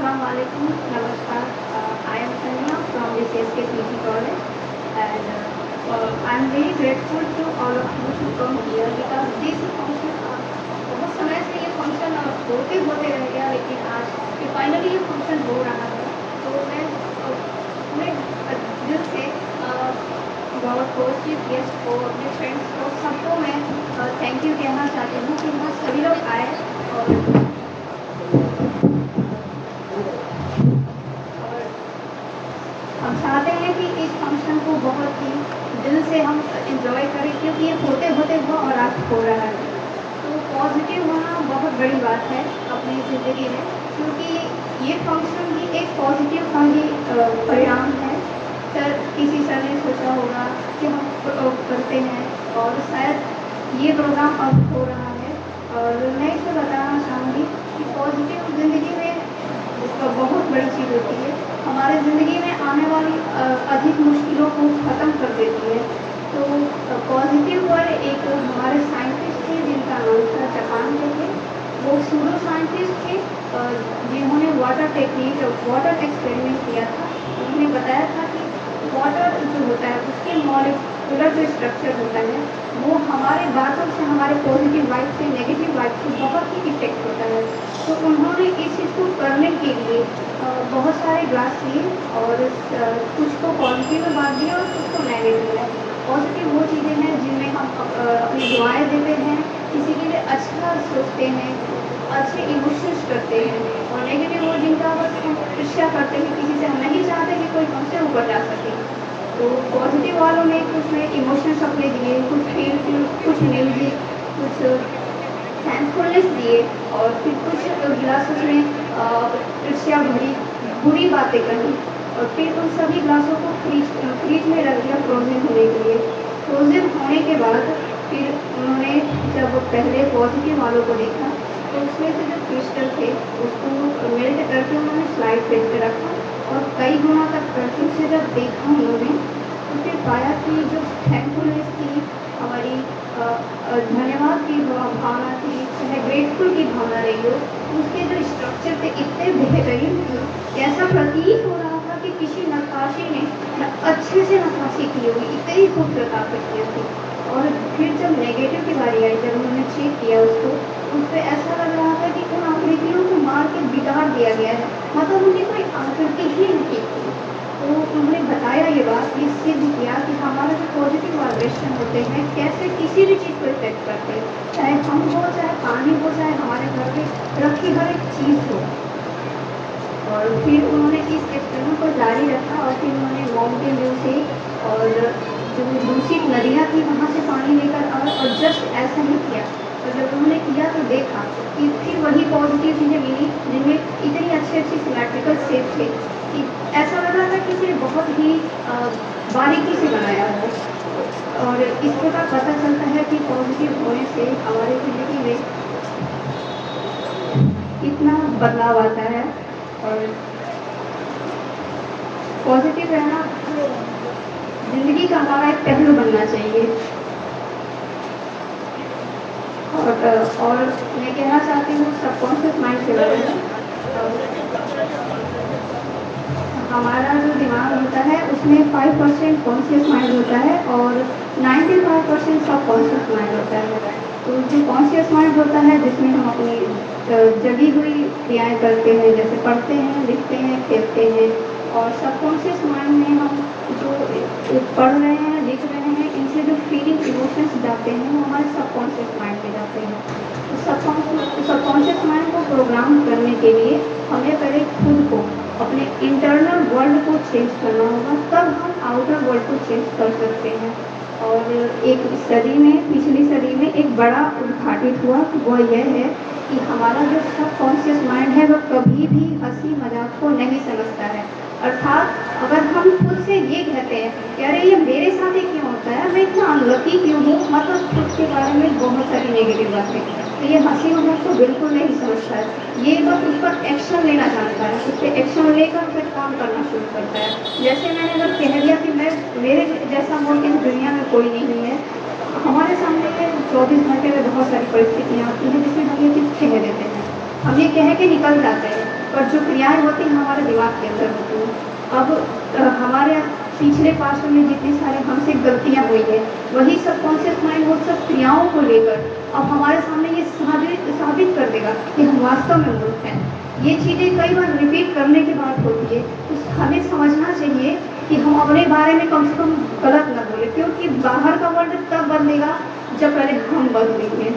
Assalamualaikum, Namaskar. I am Tanya from the CSK PG College, and I am very grateful to all of you to come here because this function बहुत समय से ये function होते होते रह गया, लेकिन आज फाइनली ये फंक्शन हो रहा है। तो मैं पूरे दिल से बहुत पॉजिटिव गेस्ट को, अपने फ्रेंड्स को, सबको मैं थैंक यू कहना चाहती हूँ कि यहाँ सभी लोग आए और हम चाहते हैं कि इस फंक्शन को बहुत ही दिल से हम एंजॉय करें, क्योंकि ये होते होते हुआ और आज हो रहा है। तो पॉजिटिव होना बहुत बड़ी बात है अपनी ज़िंदगी में, क्योंकि ये फंक्शन भी एक पॉजिटिव का ही परिणाम है। किसी सर ने सोचा होगा कि हम करते हैं और शायद ये प्रोग्राम अब हो रहा है। और मैं इसको बताना चाहूँगी कि पॉजिटिव ज़िंदगी में बहुत बड़ी चीज़ होती है, हमारे ज़िंदगी में आने वाली अधिक मुश्किलों को ख़त्म कर देती है। तो पॉजिटिव पर एक हमारे साइंटिस्ट थे जिनका नाम था जापान के थे, वो सूडो साइंटिस्ट थे जिन्होंने वाटर टेक्निक, वाटर एक्सपेरिमेंट किया था। उन्होंने बताया था कि वाटर जो होता है उसके मॉलिक्यूलर जो स्ट्रक्चर होता है वो हमारे बातों से, हमारे पॉजिटिव वाइब से नेगेटिव वाइब से बहुत ही इफेक्ट होता है। तो उन्होंने इस चीज़ को करने के लिए बहुत सारे ग्लास लिए और कुछ को पॉजिटिव में बांट दिया और कुछ को नेगेटिव है। पॉजिटिव वो चीज़ें हैं जिनमें हम अपनी दुआएं देते हैं, किसी के लिए अच्छा सोचते हैं, अच्छे इमोशंस करते हैं, और नेगेटिव वो जिनका बस हम ईर्ष्या करते हैं, किसी से हम नहीं चाहते कि कोई हमसे ऊपर जा सके। तो पॉजिटिव वालों ने कुछ में इमोशंस अपने दिए, कुछ फील, कुछ म्यूजिक, कुछ थैंकफुलनेस दिए, और फिर कुछ गिलासों में ईर्ष्या भरी बुरी बातें कही, और फिर उन सभी ग्लासों को फ्रीज में रख दिया फ्रोजन होने के लिए। फ्रोजन होने के बाद फिर उन्होंने जब पहले पॉजिटिव वालों को देखा तो उसमें से जो क्रिस्टल थे उसको मेल्ट करके उन्होंने स्लाइड पे रखा, और कई गुना तक करके उसे जब देखा उन्होंने तो फिर पाया कि जो थैंकफुलनेस थी, हमारी धन्यवाद की भावना थी, चाहे ग्रेटफुल की भावना रही हो, उसके जो स्ट्रक्चर थे इतने बेहतरीन थे, ऐसा प्रतीत हो रहा था कि किसी नक्काशी ने अच्छे से नक्काशी की होगी, इतनी खूबसूरत आकृतियाँ थी। और फिर जब नेगेटिव की बारी आई, जब उन्होंने चेक किया उसको, उस पर ऐसा लग रहा था कि उन आकृतियों को मार के बिगाड़ दिया गया है, मतलब उनकी कोई आकृति ही नहीं थी। तो उन्होंने बताया ये बात, ये सिद्ध किया कि हमारे जो पॉजिटिव वाइब्रेशन होते हैं कैसे किसी भी चीज़ को इफेक्ट करते हैं, चाहे हम हो, चाहे पानी हो, चाहे हमारे घर में रखी हर एक चीज़ हो। और फिर उन्होंने इस एक्सपेरिमेंट को जारी रखा, और फिर उन्होंने माउंटेन व्यू से और जो दूषित नदियाँ थी वहाँ से पानी लेकर आए और जस्ट ऐसा ही किया। और जब उन्होंने किया तो देखा कि फिर वही पॉजिटिव चीज़ें मिली, जिनमें इतनी अच्छी सिमेट्रिकल शेप थे कि ऐसा लग रहा था कि इसे बहुत ही बारीकी से बनाया हो। और इस प्रकार पता चलता है कि पॉजिटिव होने से हमारी ज़िंदगी में इतना बदलाव आता है। और पॉजिटिव रहना ज़िंदगी का हमारा एक पहलू बनना चाहिए। और मैं कहना चाहती हूँ सबकॉन्शियस माइंड के बारे में। हमारा जो दिमाग होता है उसमें 5% कॉन्शियस माइंड होता है और 95% सबकॉन्शियस माइंड होता है। तो जो कॉन्शियस माइंड होता है जिसमें हम अपनी जगी हुई क्रियाएँ करते हैं, जैसे पढ़ते हैं, लिखते हैं, खेलते हैं, और सबकॉन्शियस माइंड में हम जो पढ़ रहे हैं, लिख रहे हैं, इनसे जो फीलिंग, इमोशंस जाते हैं वो हमारे सबकॉन्शियस माइंड में जाते हैं। तो सबकॉन्शियस माइंड को प्रोग्राम करने के लिए हमें पहले खुद को, अपने इंटरनल वर्ल्ड को चेंज करना होगा, तब हम आउटर वर्ल्ड को चेंज कर सकते हैं। और एक स्टडी में, पिछली स्टडी में एक बड़ा उद्घाटित हुआ, वो यह है कि हमारा जो सबकॉन्शियस माइंड है वह कभी भी हंसी मजाक को नहीं समझता है। अर्थात अगर हम खुद से ये कहते हैं कि अरे ये मेरे साथ ही क्यों होता है, मैं इतना अनलकी क्यों हूँ, मतलब खुद के बारे में बहुत सारी नेगेटिव बातें, तो ये हंसी मजाक को बिल्कुल नहीं समझता है। ये बस उस पर एक्शन लेना जानता है, उस पर एक्शन लेकर फिर काम करना शुरू करता है। जैसे मैंने अगर कह दिया कि मैं, मेरे जैसा मोड़ इस दुनिया में कोई नहीं है, हमारे सामने 24 घंटे में बहुत सारी परिस्थितियाँ आती हैं जिसमें हम ये चीज़ कह देते हैं, हम ये कह के निकल जाते हैं, पर जो क्रियाएँ होती हैं हमारे दिमाग के अंदर होती हैं। अब हमारे पिछले पास्ट में जितनी सारी हमसे गलतियाँ हुई है, वही सबकॉन्शियस माइंड वो सब क्रियाओं को लेकर अब हमारे सामने ये साबित कर देगा कि हम वास्तव में मूर्ख हैं। ये चीज़ें कई बार रिपीट करने के बाद होती है, तो हमें समझना चाहिए कि हम अपने बारे में कम से कम गलत ना बोलें, क्योंकि बाहर का वर्ल्ड तब बदलेगा जब पहले हम बदलेंगे।